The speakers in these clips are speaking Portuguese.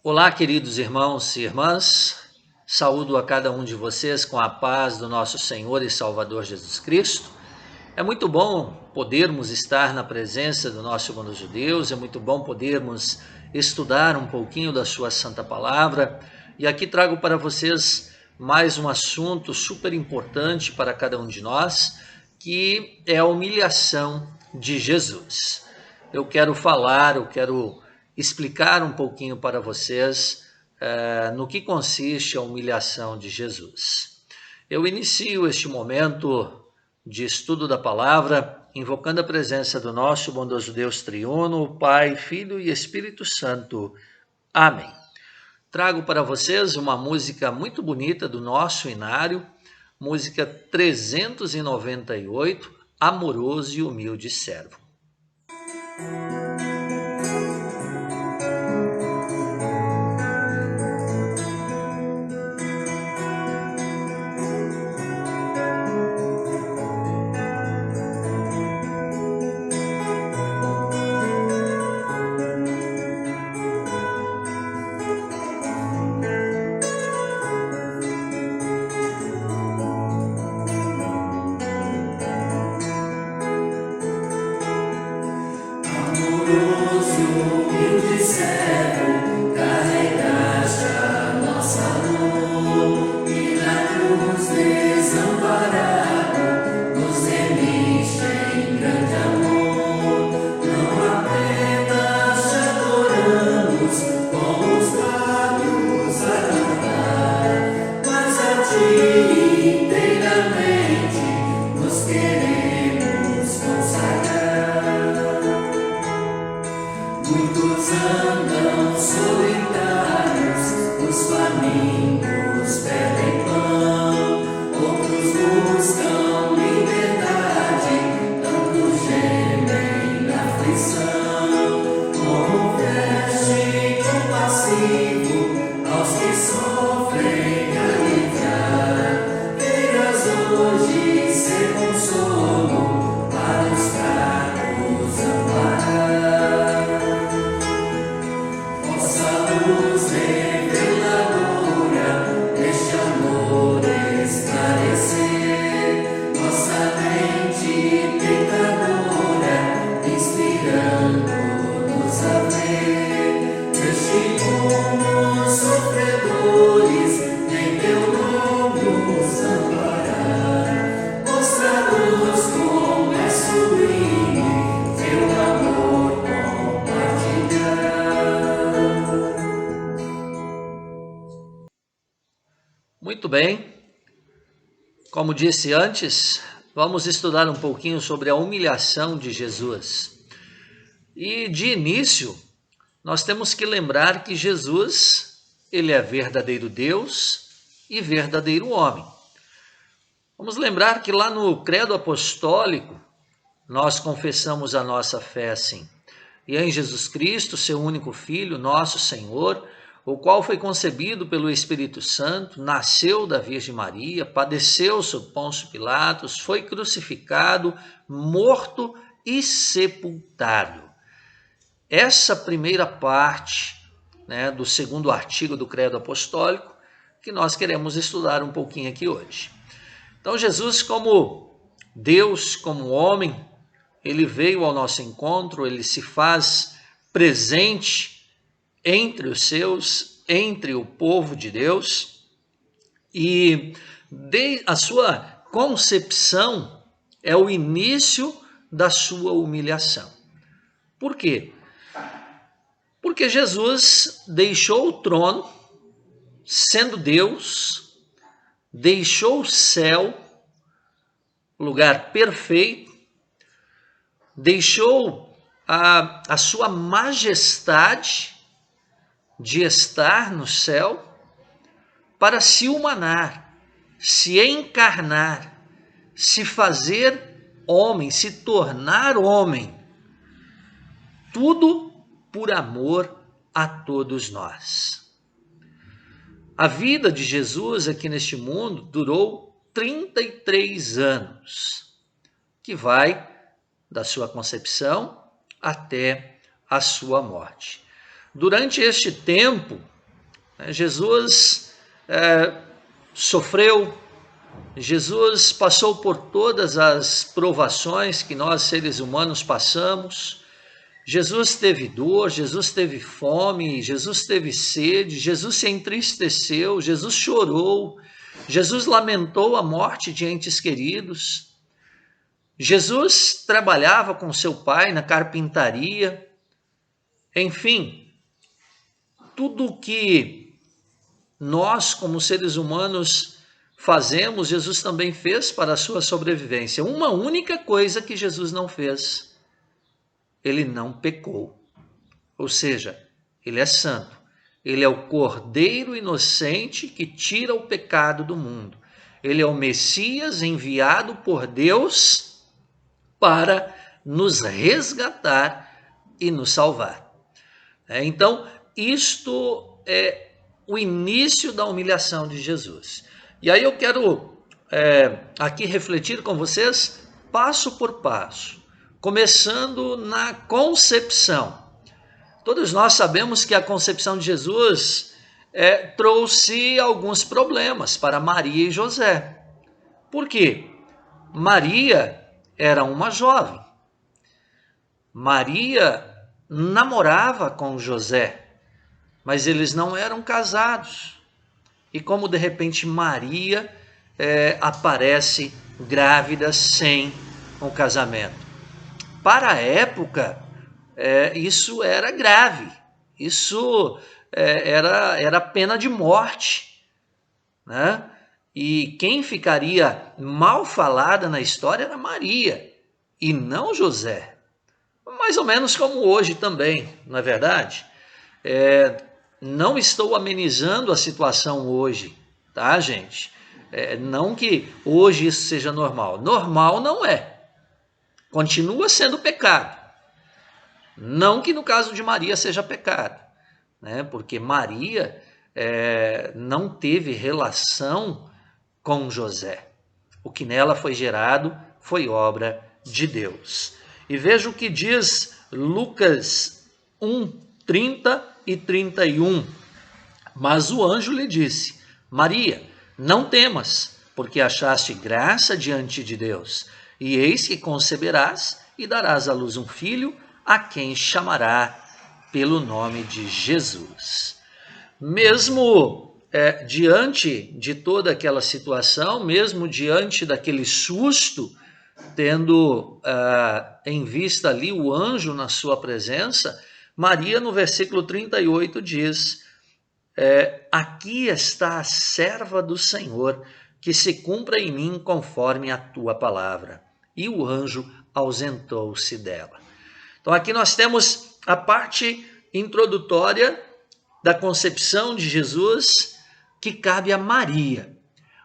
Olá, queridos irmãos e irmãs, saúdo a cada um de vocês com a paz do nosso Senhor e Salvador Jesus Cristo. É muito bom podermos estar na presença do nosso bom Deus, é muito bom podermos estudar um pouquinho da sua santa palavra. E aqui trago para vocês mais um assunto super importante para cada um de nós, que é a humilhação de Jesus. Eu quero explicar um pouquinho para vocês no que consiste a humilhação de Jesus. Eu inicio este momento de estudo da palavra, invocando a presença do nosso bondoso Deus triuno, Pai, Filho e Espírito Santo. Amém. Trago para vocês uma música muito bonita do nosso inário, música 398, Amoroso e Humilde Servo. Muitos andam solitários, os famintos pedem pão, outros buscam liberdade, tantos gemem na aflição. Como veste compassivo aos que sofrem aliviar, queiras hoje ser consolo para os fracos amparar. Luz reveladora deste amor esclarecer nossa mente pecadora, inspirando-nos a ver neste mundo sofredores, em teu nome nos amparar, mostrar-nos como é sublime teu amor compartilhar. Muito bem, como disse antes, vamos estudar um pouquinho sobre a humilhação de Jesus. E de início, nós temos que lembrar que Jesus, ele é verdadeiro Deus e verdadeiro homem. Vamos lembrar que lá no Credo Apostólico, nós confessamos a nossa fé assim: e em Jesus Cristo, seu único Filho, nosso Senhor, o qual foi concebido pelo Espírito Santo, nasceu da Virgem Maria, padeceu sob Pôncio Pilatos, foi crucificado, morto e sepultado. Essa primeira parte, do segundo artigo do Credo Apostólico, que nós queremos estudar um pouquinho aqui hoje. Então, Jesus, como Deus, como homem, ele veio ao nosso encontro, ele se faz presente entre os seus, entre o povo de Deus, e a sua concepção é o início da sua humilhação. Por quê? Porque Jesus deixou o trono, sendo Deus, deixou o céu, lugar perfeito, deixou a sua majestade de estar no céu para se humanar, se encarnar, se fazer homem, se tornar homem. Tudo por amor a todos nós. A vida de Jesus aqui neste mundo durou 33 anos, que vai da sua concepção até a sua morte. Durante este tempo, Jesus sofreu, Jesus passou por todas as provações que nós seres humanos passamos. Jesus teve dor, Jesus teve fome, Jesus teve sede, Jesus se entristeceu, Jesus chorou, Jesus lamentou a morte de entes queridos. Jesus trabalhava com seu pai na carpintaria. Enfim, tudo que nós, como seres humanos, fazemos, Jesus também fez para a sua sobrevivência. Uma única coisa que Jesus não fez: ele não pecou. Ou seja, ele é santo. Ele é o Cordeiro inocente que tira o pecado do mundo. Ele é o Messias enviado por Deus para nos resgatar e nos salvar. Então, isto é o início da humilhação de Jesus. E aí eu quero aqui refletir com vocês passo por passo, começando na concepção. Todos nós sabemos que a concepção de Jesus trouxe alguns problemas para Maria e José. Por quê? Maria era uma jovem. Maria namorava com José, mas eles não eram casados. E como de repente Maria aparece grávida sem um casamento? Para a época, isso era grave, isso era pena de morte, né? E quem ficaria mal falada na história era Maria, e não José. Mais ou menos como hoje também, não é verdade? Não estou amenizando a situação hoje, tá, gente? Não que hoje isso seja normal. Normal não é. Continua sendo pecado. Não que no caso de Maria seja pecado, né? Porque Maria não teve relação com José. O que nela foi gerado foi obra de Deus. E veja o que diz Lucas 1, 30 e 31. Mas o anjo lhe disse: Maria, não temas, porque achaste graça diante de Deus. E eis que conceberás e darás à luz um filho, a quem chamará pelo nome de Jesus. Mesmo diante de toda aquela situação, mesmo diante daquele susto, tendo em vista ali o anjo na sua presença, Maria, no versículo 38, diz: aqui está a serva do Senhor, que se cumpra em mim conforme a tua palavra. E o anjo ausentou-se dela. Então aqui nós temos a parte introdutória da concepção de Jesus, que cabe a Maria.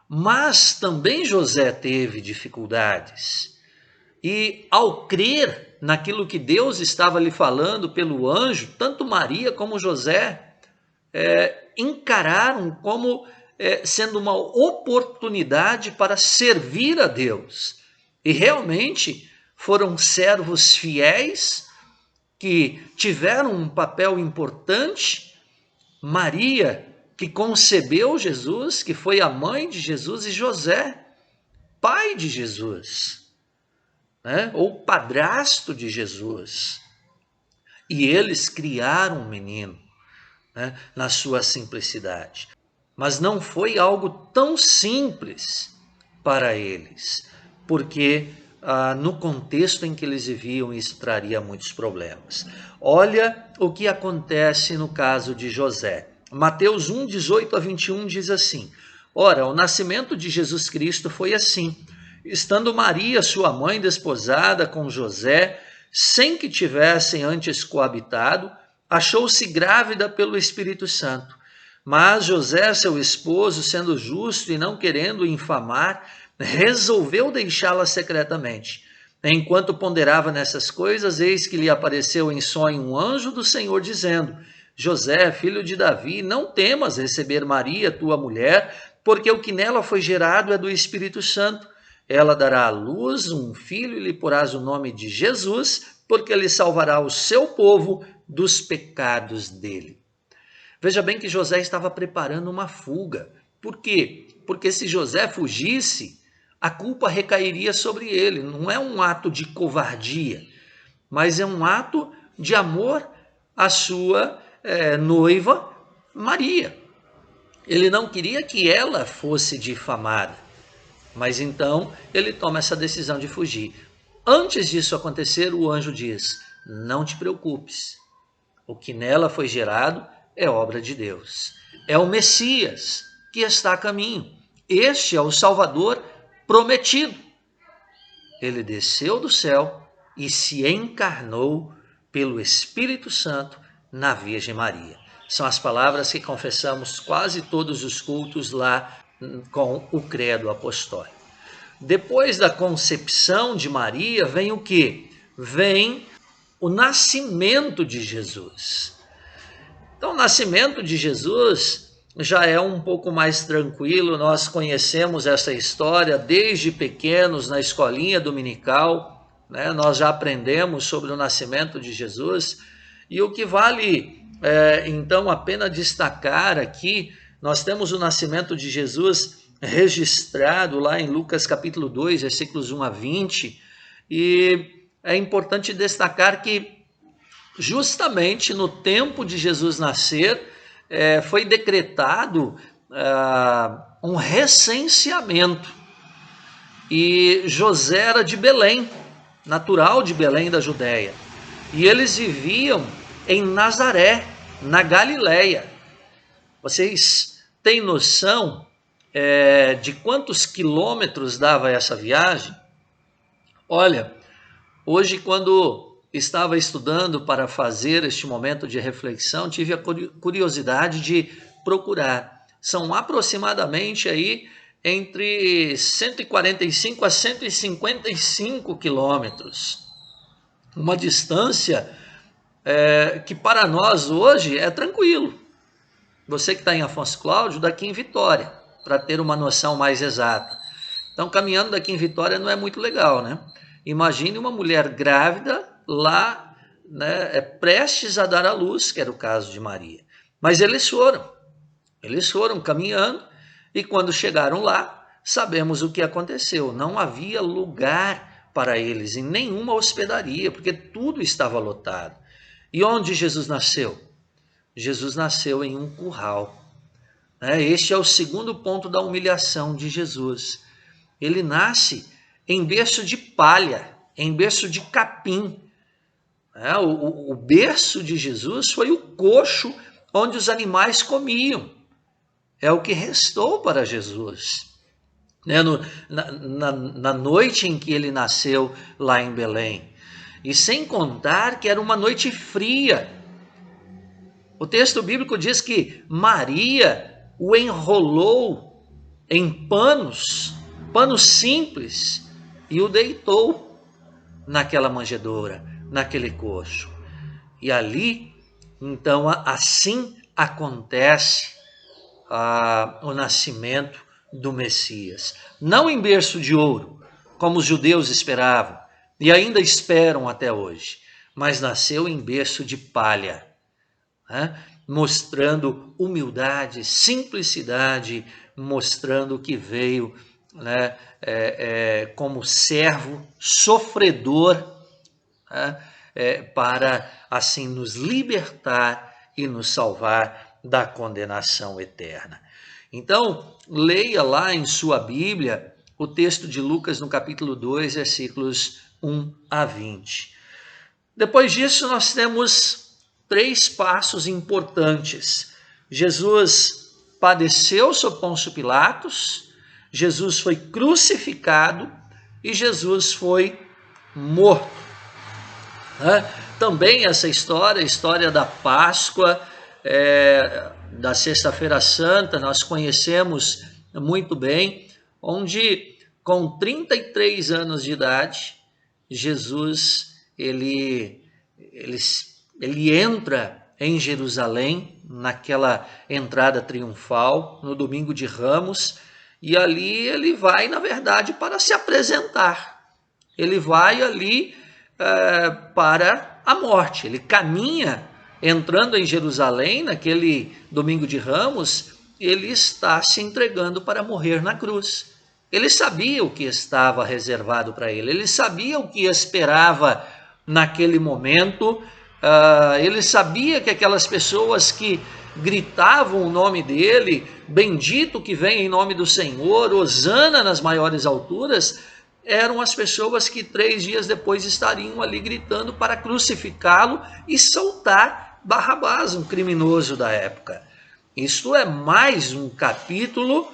Mas também José teve dificuldades. E ao crer naquilo que Deus estava lhe falando pelo anjo, tanto Maria como José encararam como sendo uma oportunidade para servir a Deus. E realmente foram servos fiéis que tiveram um papel importante. Maria, que concebeu Jesus, que foi a mãe de Jesus, e José, pai de Jesus, né? Ou padrasto de Jesus. E eles criaram um menino, né? Na sua simplicidade. Mas não foi algo tão simples para eles, porque no contexto em que eles viviam, isso traria muitos problemas. Olha o que acontece no caso de José. Mateus 1, 18 a 21 diz assim: Ora, o nascimento de Jesus Cristo foi assim. Estando Maria, sua mãe, desposada com José, sem que tivessem antes coabitado, achou-se grávida pelo Espírito Santo. Mas José, seu esposo, sendo justo e não querendo infamar, resolveu deixá-la secretamente. Enquanto ponderava nessas coisas, eis que lhe apareceu em sonho um anjo do Senhor, dizendo: José, filho de Davi, não temas receber Maria, tua mulher, porque o que nela foi gerado é do Espírito Santo. Ela dará à luz um filho e lhe porás o nome de Jesus, porque ele salvará o seu povo dos pecados dele. Veja bem que José estava preparando uma fuga. Por quê? Porque se José fugisse, a culpa recairia sobre ele. Não é um ato de covardia, mas é um ato de amor à sua noiva Maria. Ele não queria que ela fosse difamada, mas então ele toma essa decisão de fugir. Antes disso acontecer, o anjo diz: não te preocupes, o que nela foi gerado é obra de Deus. É o Messias que está a caminho. Este é o Salvador prometido. Ele desceu do céu e se encarnou pelo Espírito Santo na Virgem Maria. São as palavras que confessamos quase todos os cultos lá com o credo apostólico. Depois da concepção de Maria, vem o quê? Vem o nascimento de Jesus. Então, o nascimento de Jesus já é um pouco mais tranquilo. Nós conhecemos essa história desde pequenos na escolinha dominical, né? Nós já aprendemos sobre o nascimento de Jesus. E o que vale, então, a pena destacar aqui, nós temos o nascimento de Jesus registrado lá em Lucas capítulo 2, versículos 1 a 20, e é importante destacar que justamente no tempo de Jesus nascer, foi decretado um recenseamento, e José era de Belém, natural de Belém da Judéia, e eles viviam em Nazaré, na Galileia. Vocês têm noção de quantos quilômetros dava essa viagem? Olha, hoje, quando estava estudando para fazer este momento de reflexão, tive a curiosidade de procurar. São aproximadamente aí entre 145 a 155 quilômetros. Uma distância que para nós hoje é tranquilo. Você que está em Afonso Cláudio, daqui em Vitória, para ter uma noção mais exata. Então, caminhando daqui em Vitória não é muito legal, né? Imagine uma mulher grávida lá, né, prestes a dar à luz, que era o caso de Maria. Mas eles foram caminhando, e quando chegaram lá, sabemos o que aconteceu. Não havia lugar para eles em nenhuma hospedaria, porque tudo estava lotado. E onde Jesus nasceu? Jesus nasceu em um curral. Este é o segundo ponto da humilhação de Jesus. Ele nasce em berço de palha, em berço de capim. O berço de Jesus foi o coxo onde os animais comiam. É o que restou para Jesus. Na noite em que ele nasceu lá em Belém. E sem contar que era uma noite fria. O texto bíblico diz que Maria o enrolou em panos simples, e o deitou naquela manjedoura, naquele coxo. E ali, então, assim acontece o nascimento do Messias. Não em berço de ouro, como os judeus esperavam, e ainda esperam até hoje, mas nasceu em berço de palha, mostrando humildade, simplicidade, mostrando que veio como servo sofredor, para assim nos libertar e nos salvar da condenação eterna. Então, leia lá em sua Bíblia o texto de Lucas no capítulo 2, versículos 1 a 20. Depois disso, nós temos 3 passos importantes. Jesus padeceu sob Pôncio Pilatos, Jesus foi crucificado e Jesus foi morto. Também essa história, a história da Páscoa, da Sexta-feira Santa, nós conhecemos muito bem, onde com 33 anos de idade, Jesus ele entra em Jerusalém, naquela entrada triunfal, no domingo de Ramos, e ali ele vai, na verdade, para se apresentar. Ele vai ali para a morte, ele caminha entrando em Jerusalém, naquele domingo de Ramos, ele está se entregando para morrer na cruz. Ele sabia o que estava reservado para ele, ele sabia o que esperava naquele momento, ele sabia que aquelas pessoas que gritavam o nome dele, bendito que vem em nome do Senhor, hosana nas maiores alturas, eram as pessoas que 3 dias depois estariam ali gritando para crucificá-lo e soltar Barrabás, um criminoso da época. Isto é mais um capítulo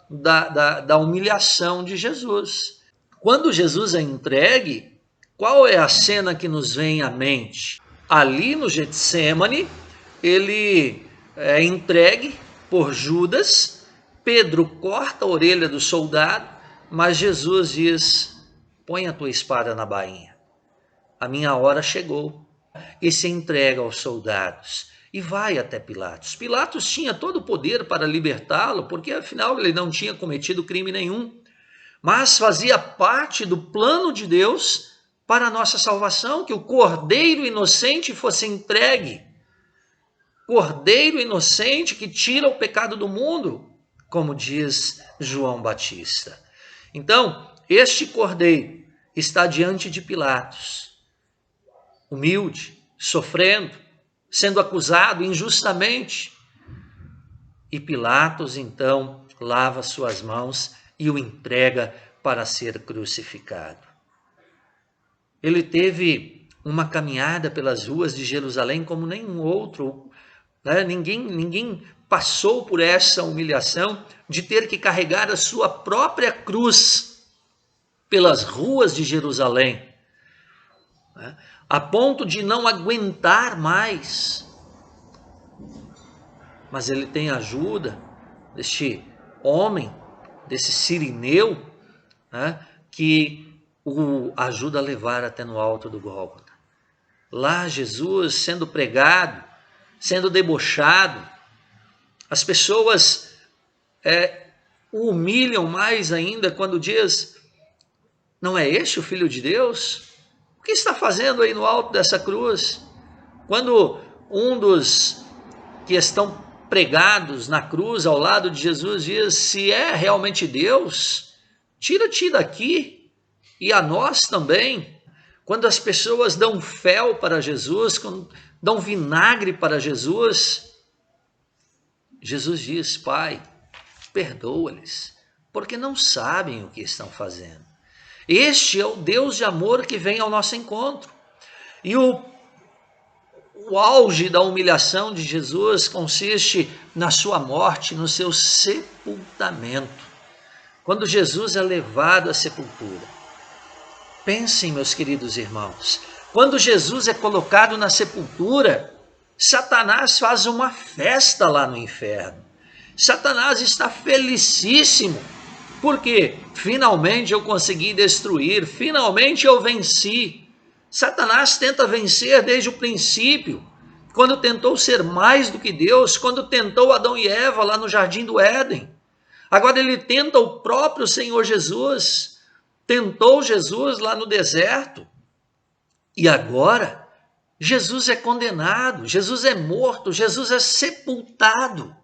da humilhação de Jesus. Quando Jesus é entregue, qual é a cena que nos vem à mente? Ali no Getsêmani, ele é entregue por Judas, Pedro corta a orelha do soldado, mas Jesus diz: põe a tua espada na bainha, a minha hora chegou. E se entrega aos soldados e vai até Pilatos. Pilatos tinha todo o poder para libertá-lo, porque afinal ele não tinha cometido crime nenhum, mas fazia parte do plano de Deus para a nossa salvação, que o Cordeiro inocente fosse entregue. Cordeiro inocente que tira o pecado do mundo, como diz João Batista. Então, este Cordeiro está diante de Pilatos, humilde, sofrendo, sendo acusado injustamente. E Pilatos, então, lava suas mãos e o entrega para ser crucificado. Ele teve uma caminhada pelas ruas de Jerusalém como nenhum outro, né? Ninguém passou por essa humilhação de ter que carregar a sua própria cruz pelas ruas de Jerusalém, né? A ponto de não aguentar mais. Mas ele tem a ajuda deste homem, desse sirineu, né, que o ajuda a levar até no alto do Gólgota. Lá Jesus sendo pregado, sendo debochado, as pessoas o humilham mais ainda quando diz: não é este o Filho de Deus? O que está fazendo aí no alto dessa cruz? Quando um dos que estão pregados na cruz ao lado de Jesus diz: se é realmente Deus, tira-te daqui e a nós também. Quando as pessoas dão fel para Jesus, quando dão vinagre para Jesus, Jesus diz: Pai, perdoa-lhes, porque não sabem o que estão fazendo. Este é o Deus de amor que vem ao nosso encontro. E o auge da humilhação de Jesus consiste na sua morte, no seu sepultamento. Quando Jesus é levado à sepultura. Pensem, meus queridos irmãos, quando Jesus é colocado na sepultura, Satanás faz uma festa lá no inferno. Satanás está felicíssimo, porque finalmente eu consegui destruir, finalmente eu venci. Satanás tenta vencer desde o princípio, quando tentou ser mais do que Deus, quando tentou Adão e Eva lá no Jardim do Éden. Agora ele tenta o próprio Senhor Jesus, tentou Jesus lá no deserto. E agora, Jesus é condenado, Jesus é morto, Jesus é sepultado.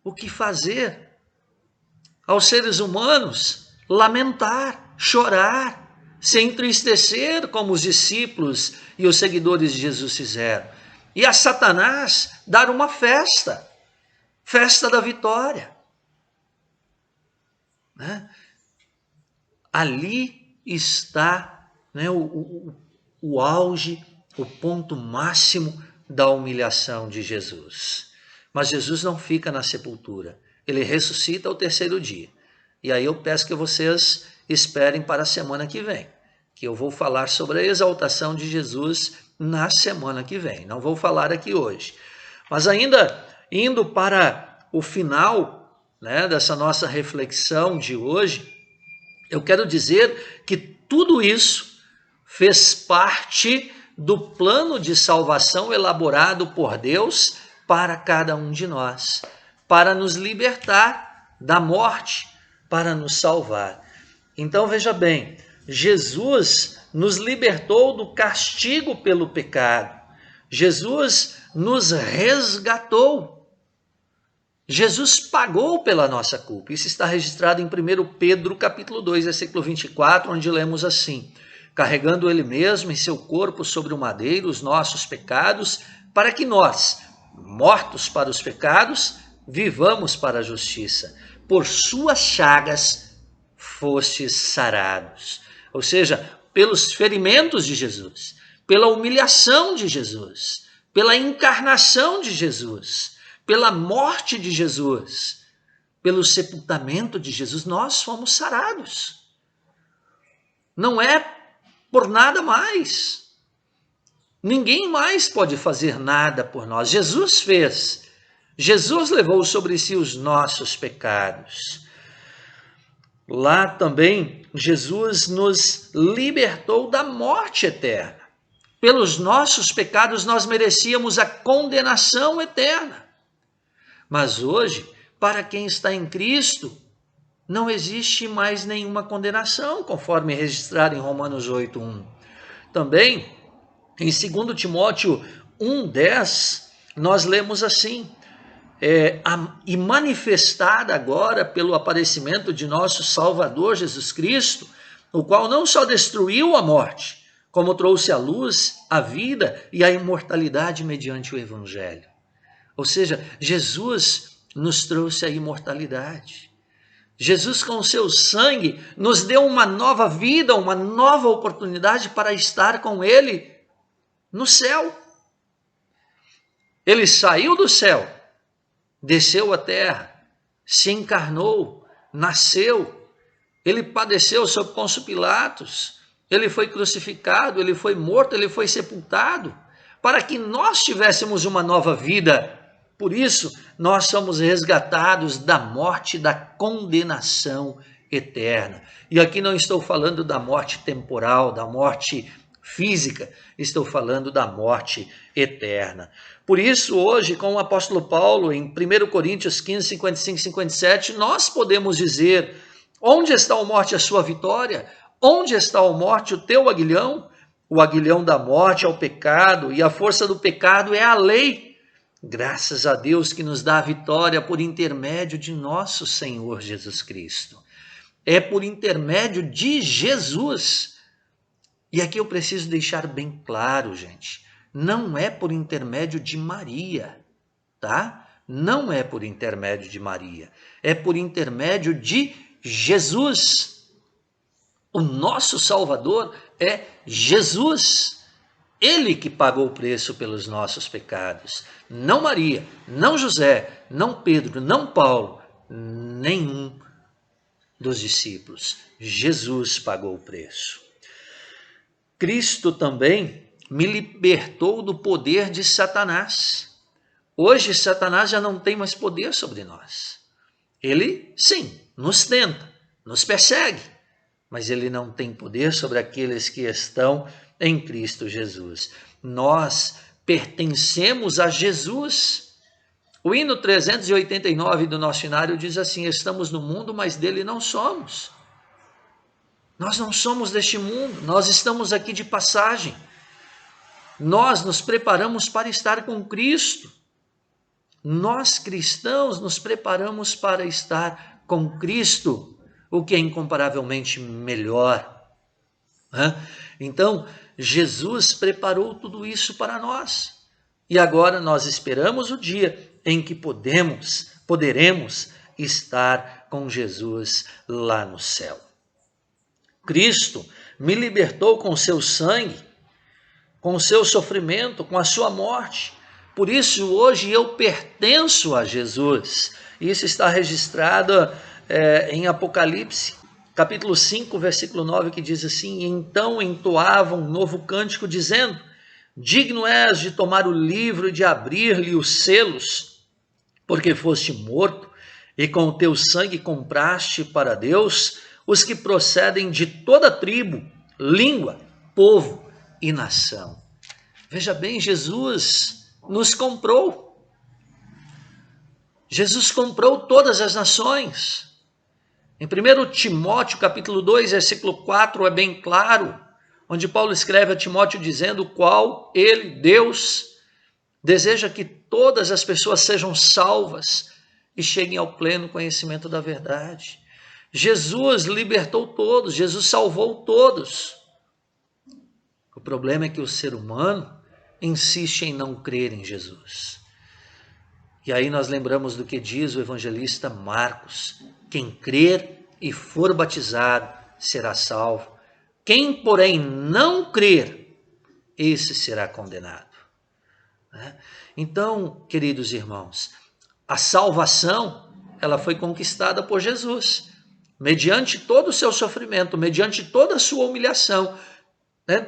O que fazer? Aos seres humanos, lamentar, chorar, se entristecer, como os discípulos e os seguidores de Jesus fizeram. E a Satanás dar uma festa, festa da vitória. Né? Ali está, né, o auge, o ponto máximo da humilhação de Jesus. Mas Jesus não fica na sepultura, ele ressuscita ao 3º dia. E aí eu peço que vocês esperem para a semana que vem, que eu vou falar sobre a exaltação de Jesus na semana que vem. Não vou falar aqui hoje. Mas ainda indo para o final, né, dessa nossa reflexão de hoje, eu quero dizer que tudo isso fez parte do plano de salvação elaborado por Deus para cada um de nós, para nos libertar da morte, para nos salvar. Então veja bem, Jesus nos libertou do castigo pelo pecado. Jesus nos resgatou. Jesus pagou pela nossa culpa. Isso está registrado em 1 Pedro, capítulo 2, versículo 24, onde lemos assim: carregando ele mesmo em seu corpo sobre o madeiro os nossos pecados, para que nós, mortos para os pecados, vivamos para a justiça. Por suas chagas fostes sarados. Ou seja, pelos ferimentos de Jesus, pela humilhação de Jesus, pela encarnação de Jesus, pela morte de Jesus, pelo sepultamento de Jesus, nós fomos sarados. Não é por nada mais. Ninguém mais pode fazer nada por nós. Jesus fez. Jesus levou sobre si os nossos pecados. Lá também, Jesus nos libertou da morte eterna. Pelos nossos pecados, nós merecíamos a condenação eterna. Mas hoje, para quem está em Cristo, não existe mais nenhuma condenação, conforme registrado em Romanos 8:1. Também, em 2 Timóteo 1:10, nós lemos assim: e manifestada agora pelo aparecimento de nosso Salvador Jesus Cristo, o qual não só destruiu a morte, como trouxe à luz a vida e a imortalidade mediante o Evangelho. Ou seja, Jesus nos trouxe a imortalidade. Jesus, com o seu sangue, nos deu uma nova vida, uma nova oportunidade para estar com Ele no céu. Ele saiu do céu, desceu à terra, se encarnou, nasceu, ele padeceu sob Pôncio Pilatos, ele foi crucificado, ele foi morto, ele foi sepultado, para que nós tivéssemos uma nova vida. Por isso, nós somos resgatados da morte, da condenação eterna. E aqui não estou falando da morte temporal, da morte física, estou falando da morte eterna. Por isso, hoje, com o apóstolo Paulo, em 1 Coríntios 15, 55 e 57, nós podemos dizer: onde está, ó morte, a sua vitória? Onde está, ó morte, o teu aguilhão? O aguilhão da morte é o pecado, e a força do pecado é a lei. Graças a Deus que nos dá a vitória por intermédio de nosso Senhor Jesus Cristo. É por intermédio de Jesus. E aqui eu preciso deixar bem claro, gente. Não é por intermédio de Maria, tá? Não é por intermédio de Maria. É por intermédio de Jesus. O nosso Salvador é Jesus. Ele que pagou o preço pelos nossos pecados. Não Maria, não José, não Pedro, não Paulo, nenhum dos discípulos. Jesus pagou o preço. Cristo também me libertou do poder de Satanás. Hoje Satanás já não tem mais poder sobre nós. Ele, sim, nos tenta, nos persegue, mas ele não tem poder sobre aqueles que estão em Cristo Jesus. Nós pertencemos a Jesus. O hino 389 do nosso hinário diz assim: estamos no mundo, mas dele não somos. Nós não somos deste mundo, nós estamos aqui de passagem. Nós nos preparamos para estar com Cristo. Nós, cristãos, nos preparamos para estar com Cristo, o que é incomparavelmente melhor. Então, Jesus preparou tudo isso para nós. E agora nós esperamos o dia em que poderemos estar com Jesus lá no céu. Cristo me libertou com o seu sangue, com o seu sofrimento, com a sua morte. Por isso, hoje eu pertenço a Jesus. Isso está registrado em Apocalipse, capítulo 5, versículo 9, que diz assim: então entoavam um novo cântico, dizendo: digno és de tomar o livro e de abrir-lhe os selos, porque foste morto, e com o teu sangue compraste para Deus os que procedem de toda tribo, língua, povo e nação. Veja bem, Jesus nos comprou. Jesus comprou todas as nações. Em 1 Timóteo, capítulo 2, versículo 4, é bem claro: onde Paulo escreve a Timóteo dizendo o qual ele, Deus, deseja que todas as pessoas sejam salvas e cheguem ao pleno conhecimento da verdade. Jesus libertou todos, Jesus salvou todos. O problema é que o ser humano insiste em não crer em Jesus. E aí nós lembramos do que diz o evangelista Marcos: quem crer e for batizado será salvo. Quem, porém, não crer, esse será condenado. Então, queridos irmãos, a salvação, ela foi conquistada por Jesus, mediante todo o seu sofrimento, mediante toda a sua humilhação,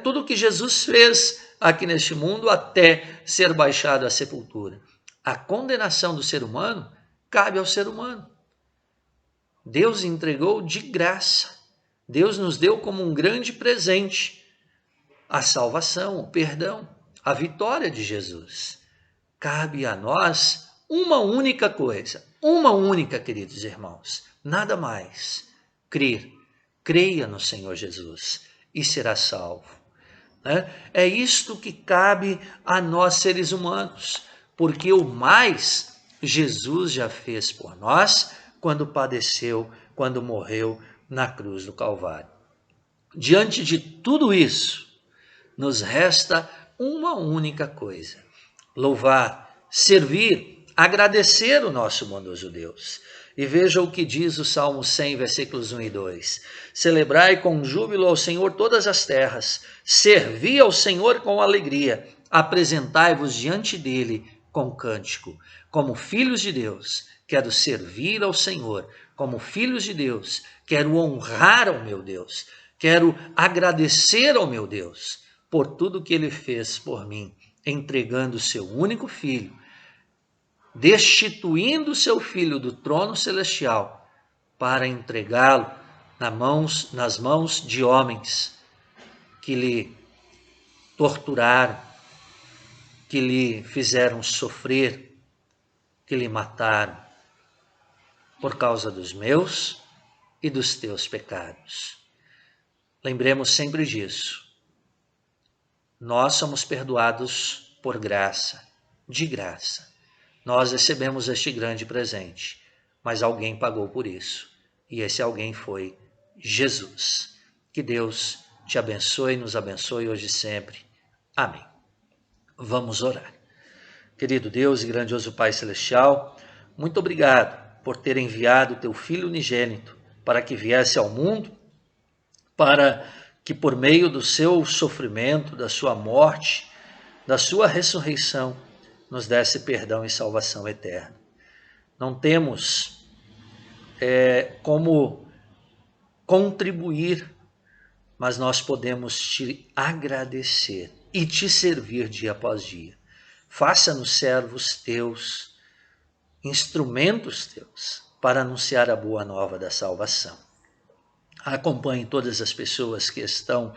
tudo que Jesus fez aqui neste mundo até ser baixado à sepultura. A condenação do ser humano cabe ao ser humano. Deus entregou de graça. Deus nos deu como um grande presente a salvação, o perdão, a vitória de Jesus. Cabe a nós uma única coisa, uma única, queridos irmãos, nada mais. Crer. Creia no Senhor Jesus e será salvo. É isto que cabe a nós seres humanos, porque o mais Jesus já fez por nós quando padeceu, quando morreu na cruz do Calvário. Diante de tudo isso, nos resta uma única coisa: louvar, servir, agradecer o nosso bondoso Deus. E veja o que diz o Salmo 100, versículos 1 e 2. Celebrai com júbilo ao Senhor todas as terras, servi ao Senhor com alegria, apresentai-vos diante dele com cântico. Como filhos de Deus, quero servir ao Senhor. Como filhos de Deus, quero honrar ao meu Deus. Quero agradecer ao meu Deus por tudo que ele fez por mim, entregando o seu único filho, destituindo o seu filho do trono celestial para entregá-lo nas mãos de homens que lhe torturaram, que lhe fizeram sofrer, que lhe mataram por causa dos meus e dos teus pecados. Lembremos sempre disso. Nós somos perdoados por graça, de graça. Nós recebemos este grande presente, mas alguém pagou por isso. E esse alguém foi Jesus. Que Deus te abençoe e nos abençoe hoje e sempre. Amém. Vamos orar. Querido Deus e grandioso Pai Celestial, muito obrigado por ter enviado o teu Filho unigênito para que viesse ao mundo, para que por meio do seu sofrimento, da sua morte, da sua ressurreição, nos desse perdão e salvação eterna. Não temos como contribuir, mas nós podemos te agradecer e te servir dia após dia. Faça-nos servos teus, instrumentos teus, para anunciar a boa nova da salvação. Acompanhe todas as pessoas que estão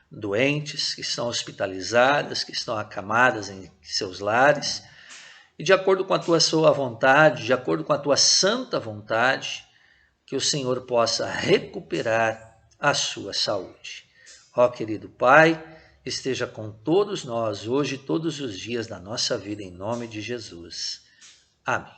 doentes, que estão hospitalizadas, que estão acamadas em seus lares, e de acordo com a tua sua vontade, de acordo com a tua santa vontade, que o Senhor possa recuperar a sua saúde. Ó querido Pai, esteja com todos nós hoje e todos os dias da nossa vida, em nome de Jesus. Amém.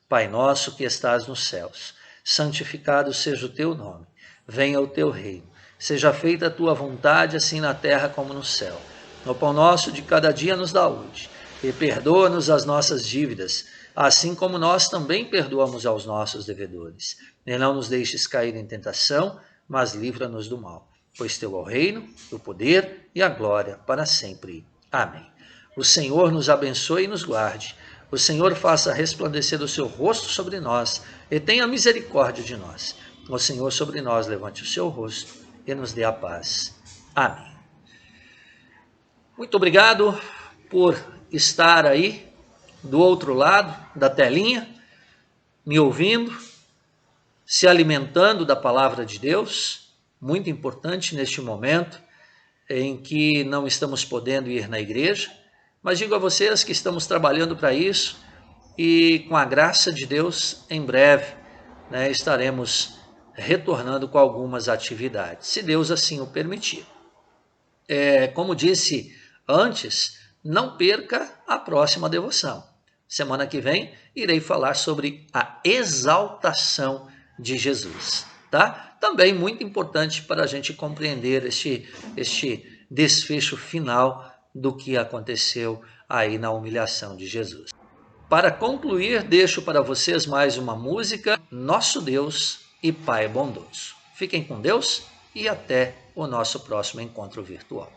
Pai nosso que estás nos céus, santificado seja o teu nome, venha o teu reino. Seja feita a tua vontade, assim na terra como no céu. O pão nosso de cada dia nos dá hoje. E perdoa-nos as nossas dívidas, assim como nós também perdoamos aos nossos devedores. E não nos deixes cair em tentação, mas livra-nos do mal. Pois teu é o reino, o poder e a glória para sempre. Amém. O Senhor nos abençoe e nos guarde. O Senhor faça resplandecer o seu rosto sobre nós e tenha misericórdia de nós. O Senhor sobre nós levante o seu rosto e nos dê a paz. Amém. Muito obrigado por estar aí do outro lado da telinha, me ouvindo, se alimentando da palavra de Deus, muito importante neste momento em que não estamos podendo ir na igreja, mas digo a vocês que estamos trabalhando para isso e com a graça de Deus, em breve, estaremos retornando com algumas atividades, se Deus assim o permitir. como disse antes, não perca a próxima devoção. Semana que vem irei falar sobre a exaltação de Jesus, tá? Também muito importante para a gente compreender este desfecho final do que aconteceu aí na humilhação de Jesus. Para concluir, deixo para vocês mais uma música, Nosso Deus e Pai Bondoso. Fiquem com Deus e até o nosso próximo encontro virtual.